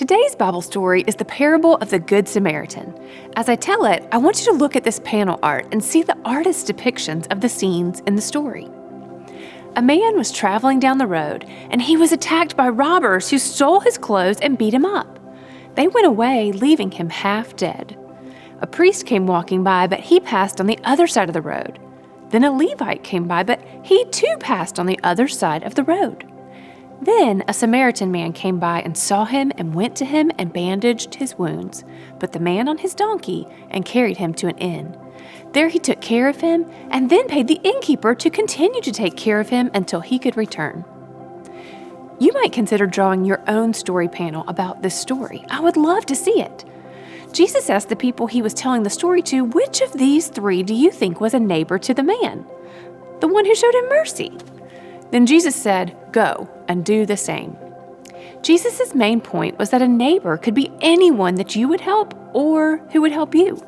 Today's Bible story is the parable of the Good Samaritan. As I tell it, I want you to look at this panel art and see the artist's depictions of the scenes in the story. A man was traveling down the road, and he was attacked by robbers who stole his clothes and beat him up. They went away, leaving him half dead. A priest came walking by, but he passed on the other side of the road. Then a Levite came by, but he too passed on the other side of the road. Then a Samaritan man came by and saw him and went to him and bandaged his wounds, put the man on his donkey and carried him to an inn. There he took care of him and then paid the innkeeper to continue to take care of him until he could return. You might consider drawing your own story panel about this story. I would love to see it. Jesus asked the people he was telling the story to, which of these three do you think was a neighbor to the man? The one who showed him mercy. Then Jesus said, "Go and do the same." Jesus' main point was that a neighbor could be anyone that you would help or who would help you.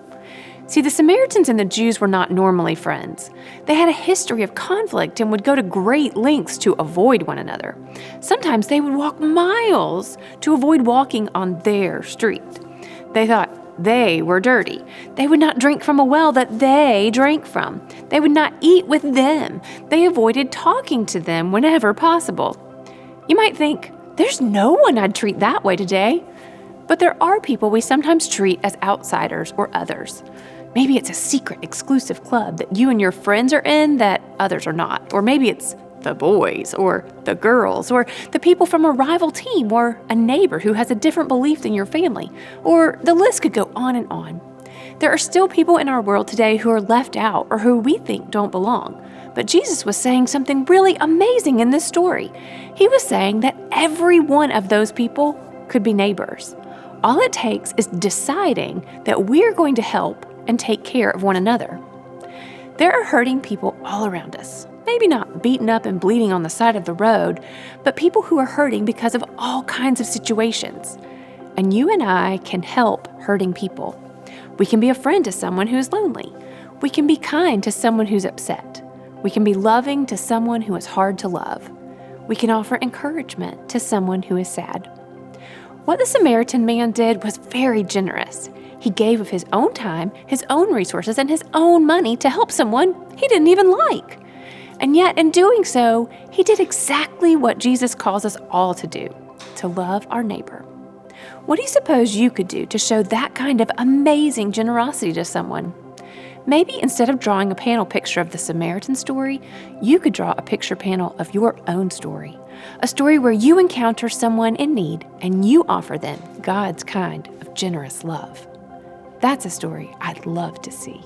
See, the Samaritans and the Jews were not normally friends. They had a history of conflict and would go to great lengths to avoid one another. Sometimes they would walk miles to avoid walking on their street. They thought they were dirty. They would not drink from a well that they drank from. They would not eat with them. They avoided talking to them whenever possible. You might think, there's no one I'd treat that way today. But there are people we sometimes treat as outsiders or others. Maybe it's a secret, exclusive club that you and your friends are in that others are not. Or maybe it's the boys or the girls or the people from a rival team or a neighbor who has a different belief than your family. Or the list could go on and on. There are still people in our world today who are left out or who we think don't belong. But Jesus was saying something really amazing in this story. He was saying that every one of those people could be neighbors. All it takes is deciding that we're going to help and take care of one another. There are hurting people all around us. Maybe not beaten up and bleeding on the side of the road, but people who are hurting because of all kinds of situations. And you and I can help hurting people. We can be a friend to someone who is lonely. We can be kind to someone who's upset. We can be loving to someone who is hard to love. We can offer encouragement to someone who is sad. What the Samaritan man did was very generous. He gave of his own time, his own resources, and his own money to help someone he didn't even like. And yet, in doing so, he did exactly what Jesus calls us all to do, to love our neighbor. What do you suppose you could do to show that kind of amazing generosity to someone? Maybe instead of drawing a panel picture of the Samaritan story, you could draw a picture panel of your own story. A story where you encounter someone in need and you offer them God's kind of generous love. That's a story I'd love to see.